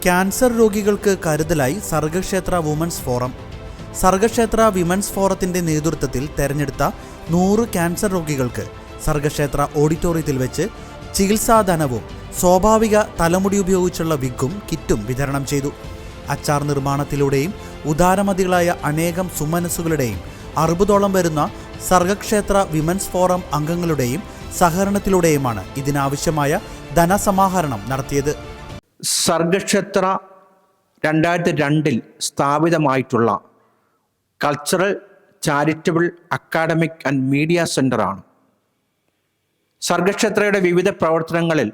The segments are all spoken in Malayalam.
ക്യാൻസർ രോഗികൾക്ക് കരുതലായി Sargakshetra women's forum. Sargakshetra women's ഫോറത്തിന്റെ നേതൃത്വത്തിൽ തെരഞ്ഞെടുത്ത 100 ക്യാൻസർ രോഗികൾക്ക് സർഗക്ഷേത്ര ഓഡിറ്റോറിയത്തിൽ വെച്ച് ചികിത്സാധനവും സ്വാഭാവിക തലമുടി ഉപയോഗിച്ചുള്ള വിഗും കിറ്റും വിതരണം ചെയ്തു. അച്ചാർ നിർമ്മാണത്തിലൂടെയും ഉദാരമതികളായ അനേകം സുമനസ്സുകളുടെയും 60ഓളം വരുന്ന സർഗക്ഷേത്ര വിമൻസ് ഫോറം അംഗങ്ങളുടെയും സഹകരണത്തിലൂടെയുമാണ് ഇതിനാവശ്യമായ ധനസമാഹരണം നടത്തിയത്. സർഗക്ഷേത്ര 2002 സ്ഥാപിതമായിട്ടുള്ള cultural, charitable, academic and media സെൻ്ററാണ്. സർഗക്ഷേത്രയുടെ വിവിധ പ്രവർത്തനങ്ങളിൽ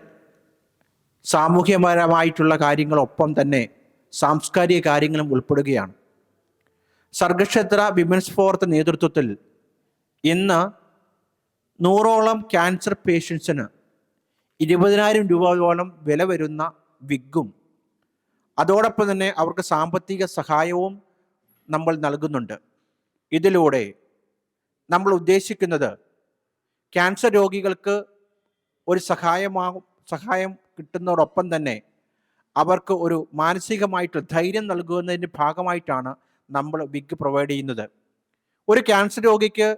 സാമൂഹ്യപരമായിട്ടുള്ള കാര്യങ്ങളൊപ്പം തന്നെ സാംസ്കാരിക കാര്യങ്ങളും ഉൾപ്പെടുകയാണ്. സർഗക്ഷേത്ര വിമൻസ് ഫോറത്തിൻ്റെ നേതൃത്വത്തിൽ ഇന്ന് 100ഓളം ക്യാൻസർ പേഷ്യൻസിന് 20,000 രൂപയോളം വില വരുന്ന വിഗും അതോടൊപ്പം തന്നെ അവർക്ക് സാമ്പത്തിക സഹായവും നമ്മൾ നൽകുന്നുണ്ട്. ഇതിലൂടെ നമ്മൾ ഉദ്ദേശിക്കുന്നത് ക്യാൻസർ രോഗികൾക്ക് ഒരു സഹായം കിട്ടുന്നതോടൊപ്പം തന്നെ അവർക്ക് ഒരു മാനസികമായിട്ട് ധൈര്യം നൽകുന്നതിൻ്റെ ഭാഗമായിട്ടാണ് നമ്മൾ വിഗ് പ്രൊവൈഡ് ചെയ്യുന്നത്. ഒരു ക്യാൻസർ രോഗിക്ക്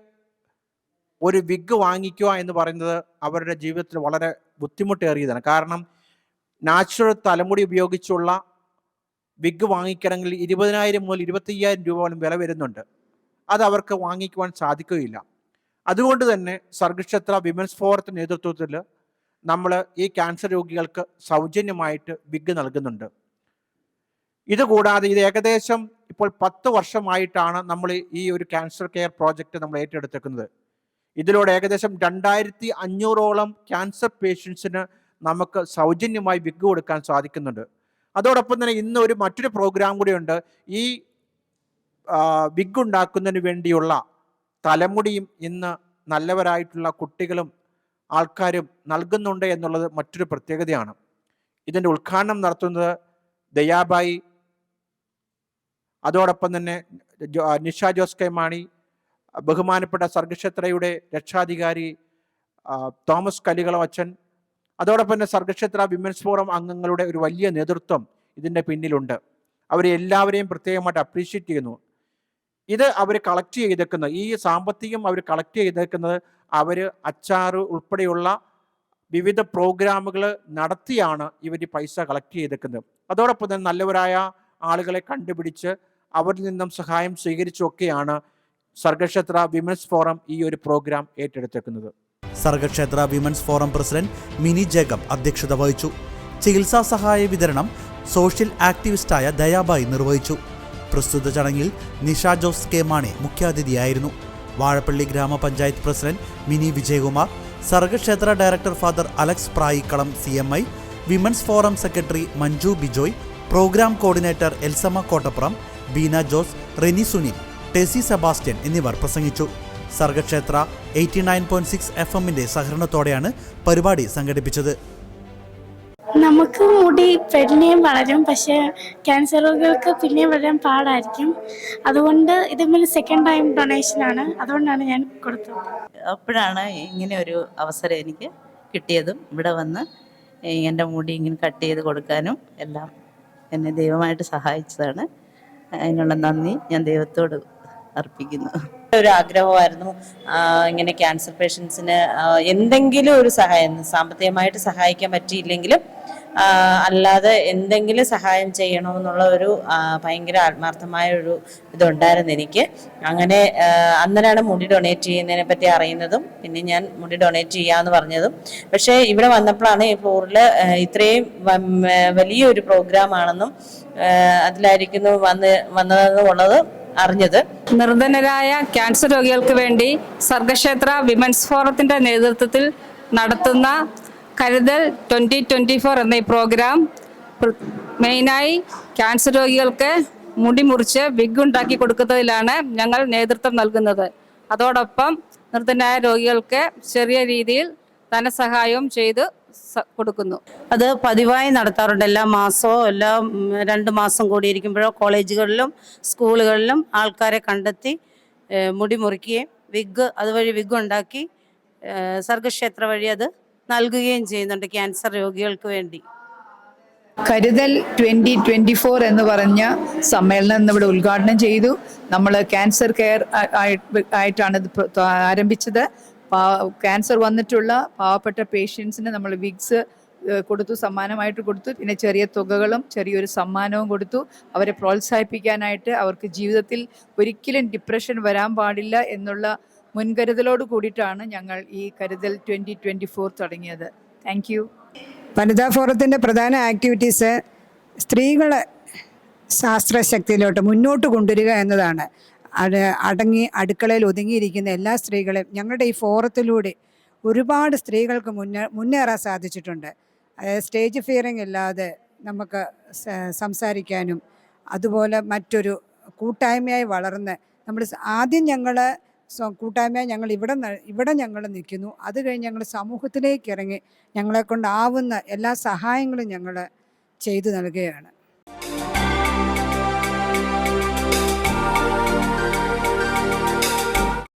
ഒരു വിഗ് വാങ്ങിക്കുക എന്ന് പറയുന്നത് അവരുടെ ജീവിതത്തിൽ വളരെ ബുദ്ധിമുട്ടേറിയതാണ്. കാരണം നാച്ചുറൽ തലമുടി ഉപയോഗിച്ചുള്ള വിഗ് വാങ്ങിക്കണമെങ്കിൽ 20,000 മുതൽ 25,000 രൂപയോളം വില വരുന്നുണ്ട്. അത് അവർക്ക് വാങ്ങിക്കുവാൻ സാധിക്കുകയില്ല. അതുകൊണ്ട് തന്നെ സർഗക്ഷേത്ര വിമൻസ് ഫോറത്തിൻ്റെ നേതൃത്വത്തിൽ നമ്മൾ ഈ ക്യാൻസർ രോഗികൾക്ക് സൗജന്യമായിട്ട് വിഗ് നൽകുന്നുണ്ട്. ഇതുകൂടാതെ ഇത് ഏകദേശം ഇപ്പോൾ 10 വർഷമായിട്ടാണ് നമ്മൾ ഈ ഒരു ക്യാൻസർ കെയർ പ്രോജക്റ്റ് നമ്മൾ ഏറ്റെടുത്തേക്കുന്നത്. ഇതിലൂടെ ഏകദേശം 2,500ഓളം ക്യാൻസർ പേഷ്യൻസിന് നമുക്ക് സൗജന്യമായി വിഗ് കൊടുക്കാൻ സാധിക്കുന്നുണ്ട്. അതോടൊപ്പം തന്നെ ഇന്ന് മറ്റൊരു പ്രോഗ്രാം കൂടിയുണ്ട്. ഈ വിഗ് ഉണ്ടാക്കുന്നതിന് വേണ്ടിയുള്ള തലമുടിയും ഇന്ന് നല്ലവരായിട്ടുള്ള കുട്ടികളും ആൾക്കാരും നൽകുന്നുണ്ട് എന്നുള്ളത് മറ്റൊരു പ്രത്യേകതയാണ്. ഇതിൻ്റെ ഉദ്ഘാടനം നടത്തുന്നത് ദയാബായി, അതോടൊപ്പം തന്നെ നിഷ ജോസ് കെ മാണി, ബഹുമാനപ്പെട്ട സർഗക്ഷേത്രയുടെ രക്ഷാധികാരി തോമസ് കലികള അച്ഛൻ, അതോടൊപ്പം തന്നെ സർഗക്ഷേത്ര വിമൻസ് ഫോറം അംഗങ്ങളുടെ ഒരു വലിയ നേതൃത്വം ഇതിൻ്റെ പിന്നിലുണ്ട്. അവരെ എല്ലാവരെയും പ്രത്യേകമായിട്ട് അപ്രീഷിയേറ്റ് ചെയ്യുന്നു. ഇത് അവർ കളക്ട് ചെയ്തേക്കുന്നത്, ഈ സാമ്പത്തികം അവർ കളക്ട് ചെയ്തേക്കുന്നത് അവർ അച്ചാറ് ഉൾപ്പെടെയുള്ള വിവിധ പ്രോഗ്രാമുകൾ നടത്തിയാണ് ഇവർ പൈസ കളക്ട് ചെയ്തേക്കുന്നത്. അതോടൊപ്പം തന്നെ നല്ലവരായ ആളുകളെ കണ്ടുപിടിച്ച് അവരിൽ നിന്നും സഹായം സ്വീകരിച്ചൊക്കെയാണ് സർഗക്ഷേത്ര വിമൻസ് ഫോറം ഈ ഒരു പ്രോഗ്രാം ഏറ്റെടുത്തേക്കുന്നത്. Sargakshetra women's forum president Mini Jacob അധ്യക്ഷത വഹിച്ചു. ചികിത്സാ സഹായ വിതരണം സോഷ്യൽ ആക്ടിവിസ്റ്റായ ദയാബായി നിർവഹിച്ചു. പ്രസ്തുത ചടങ്ങിൽ നിഷ ജോസ് കെ മാണി മുഖ്യാതിഥിയായിരുന്നു. വാഴപ്പള്ളി ഗ്രാമപഞ്ചായത്ത് president Mini Vijayakumar, Sargakshetra director father Alex Prayikkalam CMI, women's forum secretary Manju Bijoy, programme coordinator Elsamma Kottappuram, Beena Jose, Reni Sunil, Tessy Sebastian എന്നിവർ പ്രസംഗിച്ചു. സർഗക്ഷേത്ര 89.6 FM-ന്റെ സഹകരണത്തോടെയാണ് പരിപാടി സംഘടിപ്പിച്ചത്. നമുക്ക് മുടി പിന്നെയും വളരും, പക്ഷേ ക്യാൻസർ രോഗികൾക്ക് പിന്നെയും വളരാൻ പാടായിരിക്കും. അതുകൊണ്ട് ഇതിൽ സെക്കൻഡ് ടൈം ഡൊണേഷനാണ്, അതുകൊണ്ടാണ് ഞാൻ കൊടുത്തത്. അപ്പോഴാണ് ഇങ്ങനെ ഒരു അവസരം എനിക്ക് കിട്ടിയതും ഇവിടെ വന്ന് എൻ്റെ മുടി ഇങ്ങനെ കട്ട് ചെയ്ത് കൊടുക്കാനും എല്ലാം എന്നെ ദൈവമായിട്ട് സഹായിച്ചതാണ്. അതിനുള്ള നന്ദി ഞാൻ ദൈവത്തോട് അർപ്പിക്കുന്നു. ഒരു ആഗ്രഹമായിരുന്നു ഇങ്ങനെ ക്യാൻസർ പേഷ്യൻസിന് എന്തെങ്കിലും ഒരു സഹായം, സാമ്പത്തികമായിട്ട് സഹായിക്കാൻ പറ്റിയില്ലെങ്കിലും അല്ലാതെ എന്തെങ്കിലും സഹായം ചെയ്യണമെന്നുള്ള ഒരു ഭയങ്കര ആത്മാർത്ഥമായ ഒരു ഇതുണ്ടായിരുന്നു എനിക്ക്. അങ്ങനെ അന്നേരമാണ് മുടി ഡൊണേറ്റ് ചെയ്യുന്നതിനെ പറ്റി അറിയുന്നതും പിന്നെ ഞാൻ മുടി ഡൊണേറ്റ് ചെയ്യാമെന്ന് പറഞ്ഞതും. പക്ഷേ ഇവിടെ വന്നപ്പോഴാണ് ഈ ഫ്ലോറിൽ ഇത്രയും വലിയൊരു പ്രോഗ്രാമാണെന്നും അതിലായിരിക്കുന്നു വന്നതെന്നുള്ളത് അറിഞ്ഞത്. നിർധനരായ ക്യാൻസർ രോഗികൾക്ക് വേണ്ടി സർഗക്ഷേത്ര വിമൻസ് ഫോറത്തിന്റെ നേതൃത്വത്തിൽ നടത്തുന്ന കരുതൽ 2024 എന്ന ഈ പ്രോഗ്രാം മെയിനായി ക്യാൻസർ രോഗികൾക്ക് മുടി മുറിച്ച് വിഗ് ഉണ്ടാക്കി കൊടുക്കുന്നതിലാണ് ഞങ്ങൾ നേതൃത്വം നൽകുന്നത്. അതോടൊപ്പം നിർധനരായ രോഗികൾക്ക് ചെറിയ രീതിയിൽ ധനസഹായവും ചെയ്ത് കൊടുക്കുന്നു. അത് പതിവായി നടത്താറുണ്ട്. എല്ലാ മാസവും 2 മാസം കൂടിയിരിക്കുമ്പോഴോ കോളേജുകളിലും സ്കൂളുകളിലും ആൾക്കാരെ കണ്ടെത്തി മുടി മുറിക്കുകയും അതുവഴി വിഗ് ഉണ്ടാക്കി സർഗക്ഷേത്ര വഴി അത് നൽകുകയും ചെയ്യുന്നുണ്ട് ക്യാൻസർ രോഗികൾക്ക് വേണ്ടി. കരുതൽ 2024 എന്ന് പറഞ്ഞ സമ്മേളനം ഇവിടെ ഉദ്ഘാടനം ചെയ്തു. നമ്മൾ ക്യാൻസർ കെയർ ആയിട്ടാണ് ഇത് ആരംഭിച്ചത്. ക്യാൻസർ വന്നിട്ടുള്ള പാവപ്പെട്ട പേഷ്യൻസിന് നമ്മൾ വിഗ്സ് കൊടുത്തു, സമ്മാനമായിട്ട് കൊടുത്തു. പിന്നെ ചെറിയ തുകകളും ചെറിയൊരു സമ്മാനവും കൊടുത്തു. അവരെ പ്രോത്സാഹിപ്പിക്കാനായിട്ട് അവർക്ക് ജീവിതത്തിൽ ഒരിക്കലും ഡിപ്രഷൻ വരാൻ പാടില്ല എന്നുള്ള മുൻകരുതലോട് കൂടിയിട്ടാണ് ഞങ്ങൾ ഈ കരുതൽ 2024 തുടങ്ങിയത്. Thank you. വനിതാ ഫോറത്തിൻ്റെ പ്രധാന ആക്ടിവിറ്റീസ് സ്ത്രീകളെ ശാസ്ത്രശക്തിയിലോട്ട് മുന്നോട്ട് കൊണ്ടുവരിക എന്നതാണ്. അടുക്കളയിൽ ഒതുങ്ങിയിരിക്കുന്ന എല്ലാ സ്ത്രീകളെയും ഞങ്ങളുടെ ഈ ഫോറത്തിലൂടെ ഒരുപാട് സ്ത്രീകൾക്ക് മുന്നേറാൻ സാധിച്ചിട്ടുണ്ട്. അതായത് സ്റ്റേജ് ഫിയറിംഗ് ഇല്ലാതെ നമുക്ക് സംസാരിക്കാനും അതുപോലെ മറ്റൊരു കൂട്ടായ്മയായി വളർന്ന് നമ്മൾ ആദ്യം കൂട്ടായ്മയായി ഞങ്ങൾ ഇവിടെ ഞങ്ങൾ നിൽക്കുന്നു. അത് കഴിഞ്ഞ് ഞങ്ങൾ സമൂഹത്തിലേക്ക് ഇറങ്ങി ഞങ്ങളെക്കൊണ്ടാവുന്ന എല്ലാ സഹായങ്ങളും ഞങ്ങൾ ചെയ്തു നൽകുകയാണ്.